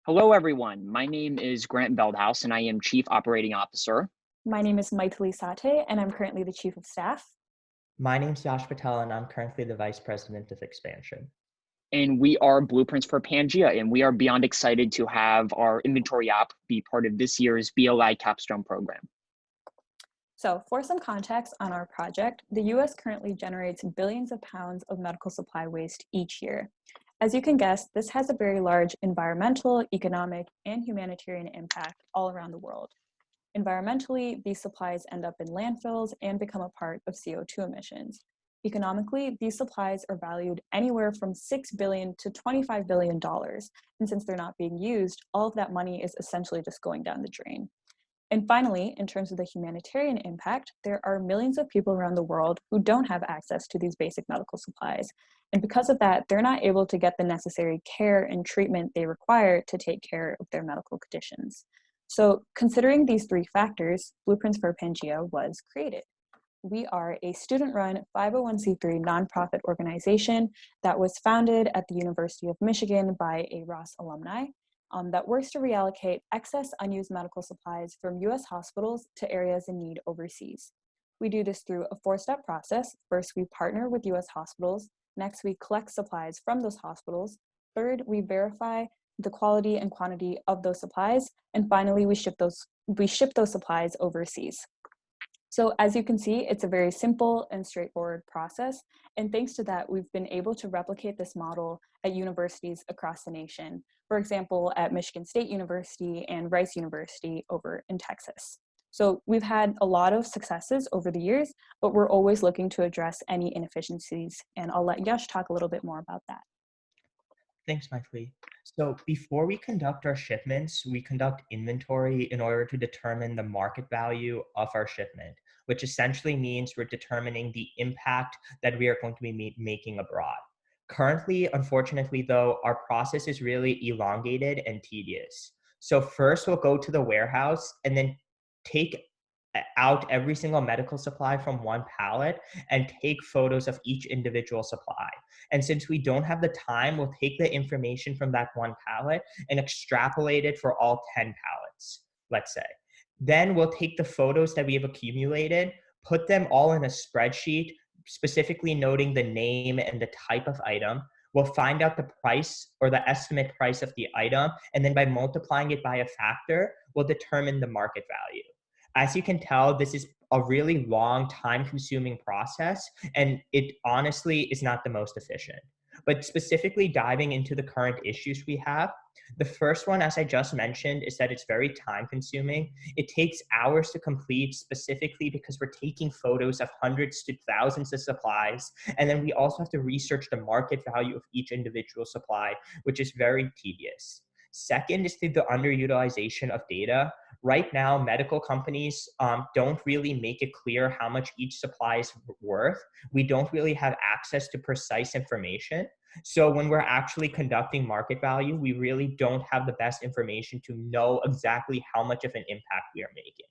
Hello, everyone. My name is Grant Veldhouse, and I am Chief Operating Officer. My name is Maithili Sate, and I'm currently the Chief of Staff. My name's Yash Patel, and I'm currently the Vice President of Expansion. And we are Blueprints for Pangaea, and we are beyond excited to have our inventory app be part of this year's BLI Capstone program. So, for some context on our project, the US currently generates billions of pounds of medical supply waste each year. As you can guess, this has a very large environmental, economic, and humanitarian impact all around the world. Environmentally, these supplies end up in landfills and become a part of CO2 emissions. Economically, these supplies are valued anywhere from $6 billion to $25 billion. And since they're not being used, all of that money is essentially just going down the drain. And finally, in terms of the humanitarian impact, there are millions of people around the world who don't have access to these basic medical supplies. And because of that, they're not able to get the necessary care and treatment they require to take care of their medical conditions. So considering these three factors, Blueprints for Pangaea was created. We are a student-run 501c3 nonprofit organization that was founded at the University of Michigan by a Ross alumni that works to reallocate excess unused medical supplies from US hospitals to areas in need overseas. We do this through a four-step process. First, we partner with US hospitals. Next, we collect supplies from those hospitals. Third, we verify the quality and quantity of those supplies. And finally, we ship those supplies overseas. So as you can see, it's a very simple and straightforward process. And thanks to that, we've been able to replicate this model at universities across the nation. For example, at Michigan State University and Rice University over in Texas. So we've had a lot of successes over the years, but we're always looking to address any inefficiencies. And I'll let Yash talk a little bit more about that. Thanks, Maithili. So before we conduct our shipments, we conduct inventory in order to determine the market value of our shipment, which essentially means we're determining the impact that we are going to be making abroad. Currently, unfortunately, though, our process is really elongated and tedious. So first we'll go to the warehouse and then take out every single medical supply from one pallet and take photos of each individual supply. And since we don't have the time, we'll take the information from that one pallet and extrapolate it for all 10 pallets, let's say. Then we'll take the photos that we have accumulated, put them all in a spreadsheet, specifically noting the name and the type of item. We'll find out the price or the estimate price of the item, and then by multiplying it by a factor, we'll determine the market value. As you can tell, this is a really long, time-consuming process, and it honestly is not the most efficient. But specifically diving into the current issues we have, the first one, as I just mentioned, is that it's very time-consuming. It takes hours to complete, specifically because we're taking photos of hundreds to thousands of supplies, and then we also have to research the market value of each individual supply, which is very tedious. Second is the underutilization of data. Right now, medical companies don't really make it clear how much each supply is worth. We don't really have access to precise information. So when we're actually conducting market value, we really don't have the best information to know exactly how much of an impact we are making.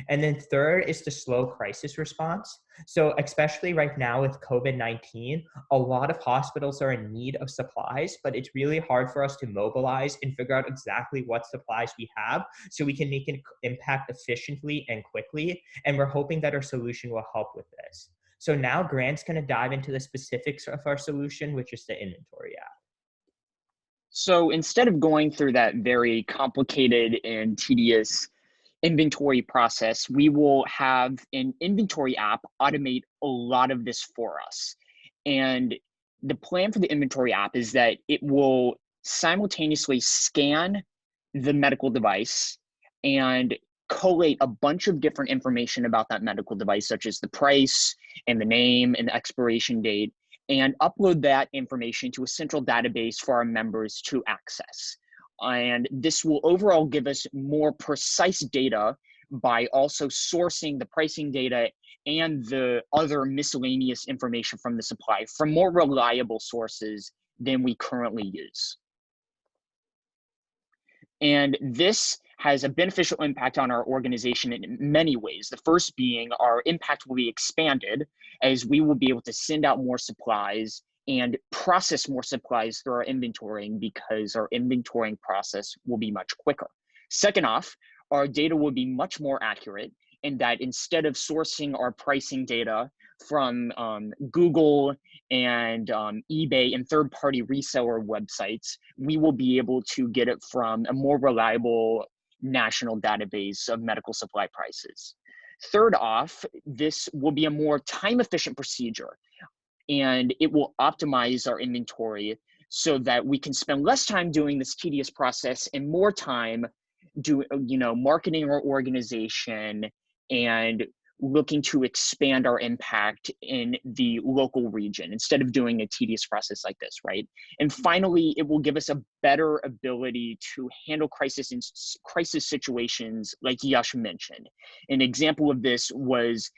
And then third is the slow crisis response. So especially right now with COVID-19, a lot of hospitals are in need of supplies, but it's really hard for us to mobilize and figure out exactly what supplies we have so we can make an impact efficiently and quickly. And we're hoping that our solution will help with this. So now Grant's going to dive into the specifics of our solution, which is the inventory app. So instead of going through that very complicated and tedious inventory process, we will have an inventory app automate a lot of this for us. And the plan for the inventory app is that it will simultaneously scan the medical device and collate a bunch of different information about that medical device, such as the price and the name and the expiration date, and upload that information to a central database for our members to access. And this will overall give us more precise data by also sourcing the pricing data and the other miscellaneous information from the supply from more reliable sources than we currently use. And this has a beneficial impact on our organization in many ways. The first being our impact will be expanded as we will be able to send out more supplies and process more supplies through our inventorying, because our inventorying process will be much quicker. Second off, our data will be much more accurate, in that instead of sourcing our pricing data from Google and eBay and third-party reseller websites, we will be able to get it from a more reliable national database of medical supply prices. Third off, this will be a more time-efficient procedure, and it will optimize our inventory so that we can spend less time doing this tedious process and more time marketing our organization and looking to expand our impact in the local region instead of doing a tedious process like this, right? And finally, it will give us a better ability to handle crisis situations like Yash mentioned. An example of this was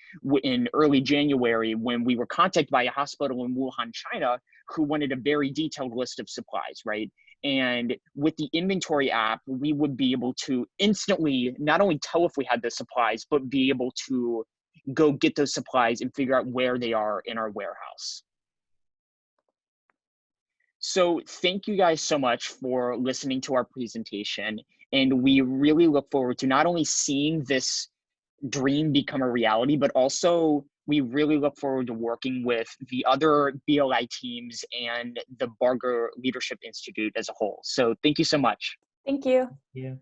in early January, when we were contacted by a hospital in Wuhan, China, who wanted a very detailed list of supplies, right? And with the inventory app, we would be able to instantly not only tell if we had the supplies, but be able to go get those supplies and figure out where they are in our warehouse. So thank you guys so much for listening to our presentation. And we really look forward to not only seeing this dream become a reality, but also we really look forward to working with the other BLI teams and the Barger Leadership Institute as a whole. So thank you so much. Thank you. Yeah.